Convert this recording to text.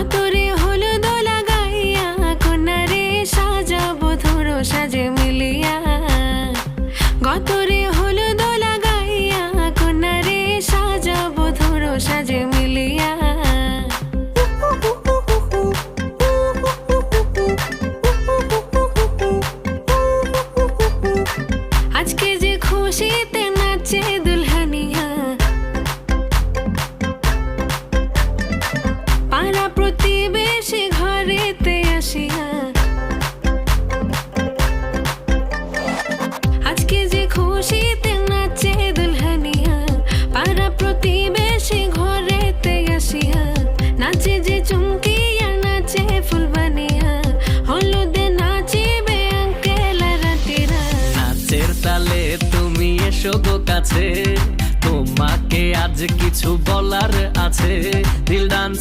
গতরে হলুদ লাগাইয়া কন্যারে সাজাবো ধরো সাজে মিলিয়া। গতরে হলুদ লাগাইয়া কন্যারে সাজাবো ধরো সাজে মিলিয়া। আজকে যে খুশিতে নাচে দুলহানিয়া, পাড়া প্রতিবেশী ঘরেতে আসিয়া। আজকে যে খুশিতে নাচে দুলহানিয়া, পাড়া প্রতিবেশী ঘরেতে আসিয়া। নাচে যে চুমকিয়া নাচে ফুলবানিয়া, হলুদে নাচিবে আঙ্কেল রাতিরা। নাচের তালে তুমি এসো গো কাছে, তোমাকে আজ কিছু বলার আছে। দিল ডান্স